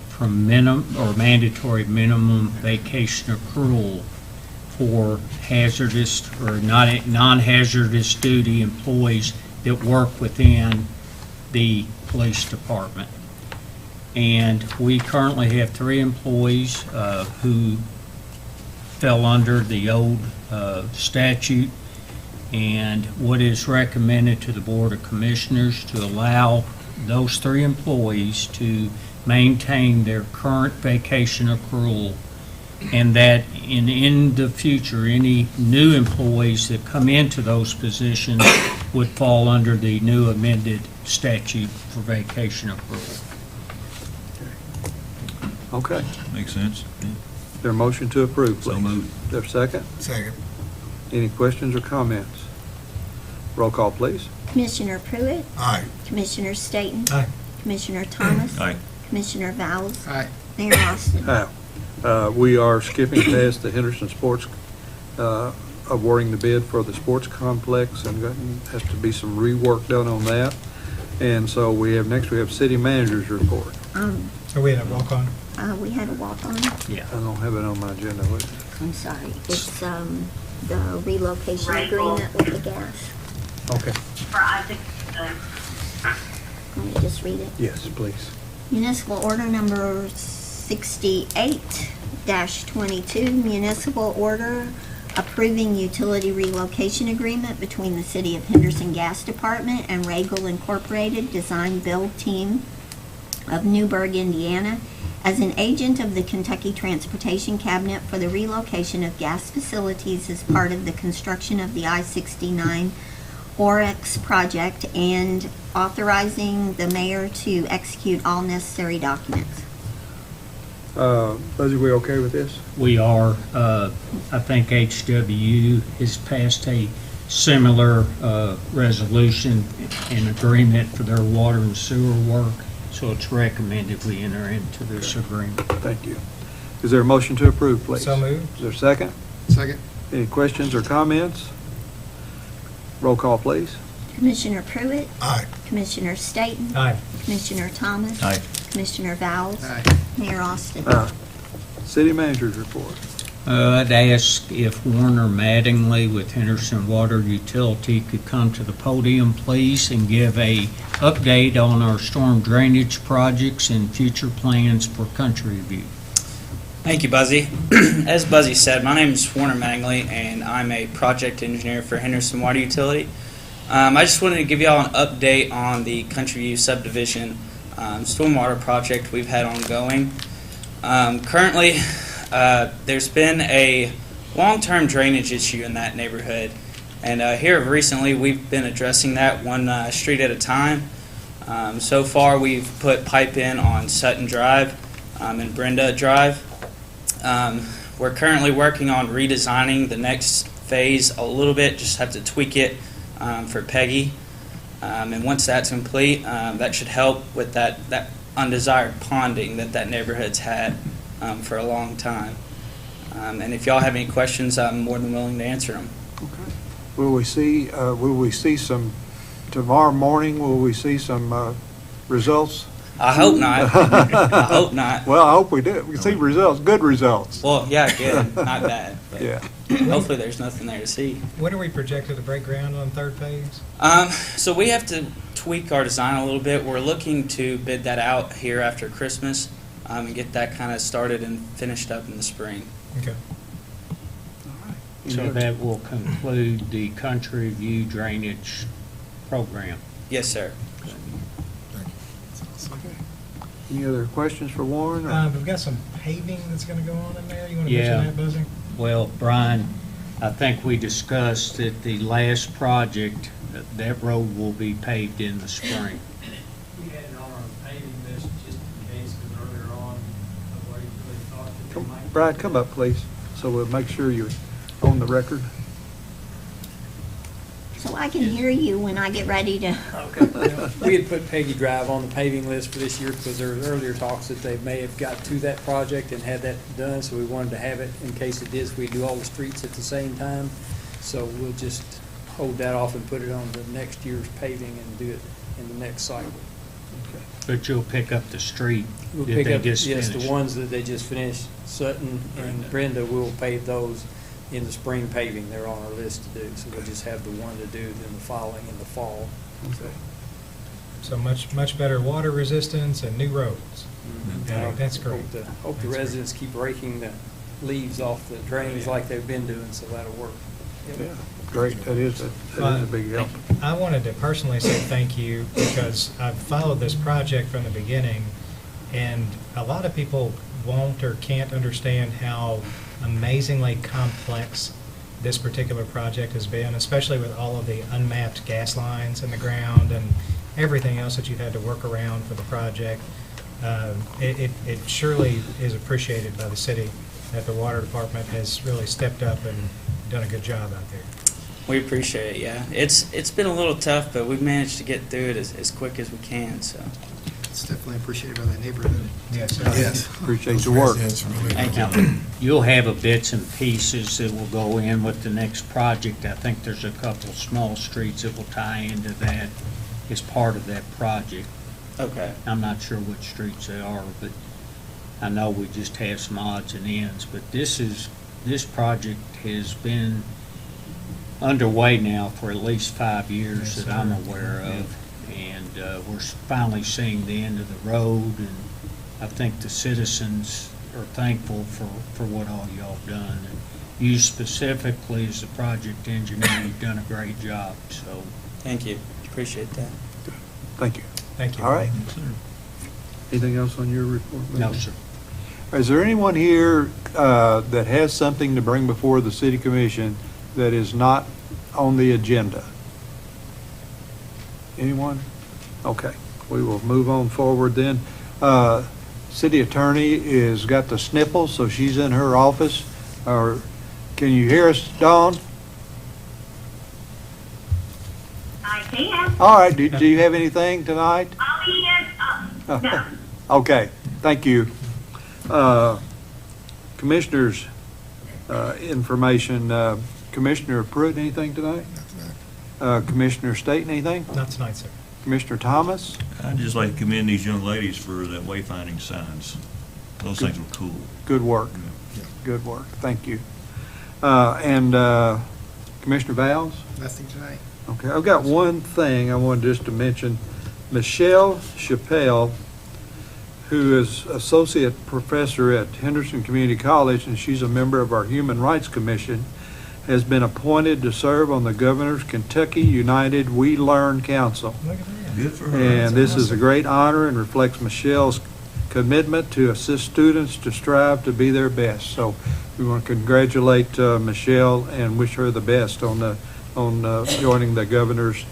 from mandatory minimum vacation accrual for hazardous or non-hazardous duty employees that work within the police department. And we currently have 3 employees who fell under the old statute, and what is recommended to the Board of Commissioners to allow those 3 employees to maintain their current vacation accrual, and that in the future, any new employees that come into those positions would fall under the new amended statute for vacation accrual. Okay. Makes sense. Yeah. Is there a motion to approve, please? So moved. Is there a second? Second. Any questions or comments? Roll call, please. Commissioner Pruitt, Aye. Commissioner Staton, Aye. Commissioner Thomas, Aye. Commissioner Vowles, Aye. Mayor Austin. We are skipping past the Henderson Sports, awarding the bid for the sports complex, and has to be some rework done on that. And so next we have city manager's report. Are we in a walk on? We had a walk-on. Yeah. I don't have it on my agenda. I'm sorry. It's the relocation agreement with the gas. Okay. Let me just read it. Yes, please. Municipal order number 68-22, municipal order approving utility relocation agreement between the City of Henderson Gas Department and Regal Incorporated Design Build Team of Newburgh, Indiana, as an agent of the Kentucky Transportation Cabinet for the relocation of gas facilities as part of the construction of the I-69 Oryx project, and authorizing the mayor to execute all necessary documents. Buzzy, we okay with this? We are. I think HWU has passed a similar resolution and agreement for their water and sewer work, so it's recommended we enter into this agreement. Thank you. Is there a motion to approve, please? So moved. Is there a second? Second. Any questions or comments? Roll call, please. Commissioner Pruitt, Aye. Commissioner Staton, Aye. Commissioner Thomas, Aye. Commissioner Vowles, Aye. Mayor Austin. City manager's report. I'd ask if Warner Mattingly with Henderson Water Utility could come to the podium, please, and give a update on our storm drainage projects and future plans for Country View. Thank you, Buzzy. As Buzzy said, my name is Warner Mangley, and I'm a project engineer for Henderson Water Utility. I just wanted to give you all an update on the Country View subdivision stormwater project we've had ongoing. Currently, there's been a long-term drainage issue in that neighborhood, and here recently we've been addressing that one street at a time. So far, we've put pipe in on Sutton Drive and Brenda Drive. We're currently working on redesigning the next phase a little bit, just have to tweak it for Peggy. And once that's complete, that should help with that undesired ponding that neighborhood's had for a long time. And if y'all have any questions, I'm more than willing to answer them. Okay. Will we see some, tomorrow morning, will we see some results? I hope not. I hope not. Well, I hope we do. We see results, good results. Well, yeah, good, not bad. But Yeah. hopefully there's nothing there to see. When are we projected to break ground on third phase? So we have to tweak our design a little bit. We're looking to bid that out here after Christmas and get that kind of started and finished up in the spring. Okay. So that will conclude the Country View drainage program. Yes, sir. Any other questions for Warren? or- We've got some paving that's going to go on in there. You want to Yeah. mention that, Buzzy? Well, Brian, I think we discussed that the last project, that road will be paved in the spring. We had it on our paving list just in case, because earlier on, nobody really thought that they might. Brad, come up, please, so we'll make sure you're on the record. So I can hear you when I get ready to. Okay. We had put Peggy Drive on the paving list for this year because there was earlier talks that they may have got to that project and had that done, so we wanted to have it in case it is. We do all the streets at the same time, so we'll just hold that off and put it on the next year's paving and do it in the next cycle. But you'll pick up the street We'll that pick they up, just yes, finished. the ones that they just finished, Sutton and Brenda, will pave those in the spring paving. They're on our list to do, so we'll just have the one to do then the following in the fall. So much better water resistance and new roads. That's great. Hope the residents keep raking the leaves off the drains like they've been doing, so that'll work. Yeah, great, that is a big help. I wanted to personally say thank you because I've followed this project from the beginning, And a lot of people won't or can't understand how amazingly complex this particular project has been, especially with all of the unmapped gas lines in the ground and everything else that you've had to work around for the project. It surely is appreciated by the city that the water department has really stepped up and done a good job out there. We appreciate it, yeah. It's been a little tough, but we've managed to get through it as quick as we can, so. It's definitely appreciated by the neighborhood. Yes. Yes. Appreciate your work. Thank you. Now, you'll have a bits and pieces that will go in with the next project. I think there's a couple small streets that will tie into that as part of that project. Okay. I'm not sure which streets they are, but I know we just have some odds and ends. But this project has been underway now for at least 5 years that I'm aware of. And we're finally seeing the end of the road, and I think the citizens are thankful for what all y'all done. And you specifically, as the project engineer, you've done a great job, so. Thank you. Appreciate that. Thank you. Thank you. All right. Anything else on your report? No, sir. Is there anyone here that has something to bring before the city commission that is not on the agenda? Anyone? Okay, we will move on forward then. City attorney is got the sniffles, so she's in her office. Or can you hear us, Dawn? I can. All right, do you have anything tonight? No. Okay, thank you. Commissioners' information. Commissioner Pruitt, anything tonight? Commissioner Staten, anything? Not tonight, sir. Commissioner Thomas? I'd just like to commend these young ladies for the wayfinding signs. Those things were cool. Good work. Good work. Thank you. And Commissioner Valls? Nothing tonight. Okay, I've got one thing I wanted just to mention. Michelle Chappelle, who is associate professor at Henderson Community College, and she's a member of our Human Rights Commission, has been appointed to serve on the Governor's Kentucky United We Learn Council. Look at that. Good for her. And this is a great honor and reflects Michelle's commitment to assist students to strive to be their best. So we want to congratulate Michelle and wish her the best on joining the Governor's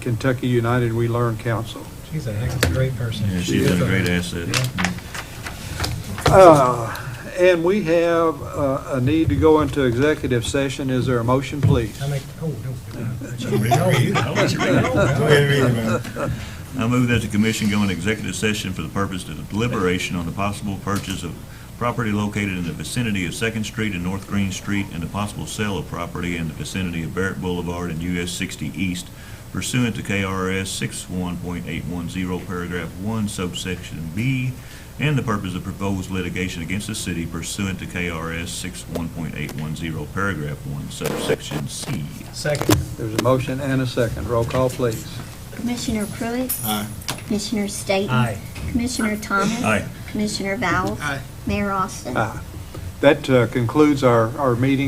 Kentucky United We Learn Council. She's a heck of a great person. Yeah, she's been a great asset. And we have a need to go into executive session. Is there a motion, please? I move that the commission go into executive session for the purpose of deliberation on the possible purchase of property located in the vicinity of 2nd Street and North Green Street and the possible sale of property in the vicinity of Barrett Boulevard and US 60 East pursuant to KRS 61.810, paragraph 1, subsection B, and the purpose of proposed litigation against the city pursuant to KRS 61.810, paragraph 1, subsection C. Second. There's a motion and a second. Roll call, please. Commissioner Pruitt? Aye. Commissioner Staten? Aye. Commissioner Thomas? Aye. Commissioner Valls? Aye. Mayor Austin? That concludes our meeting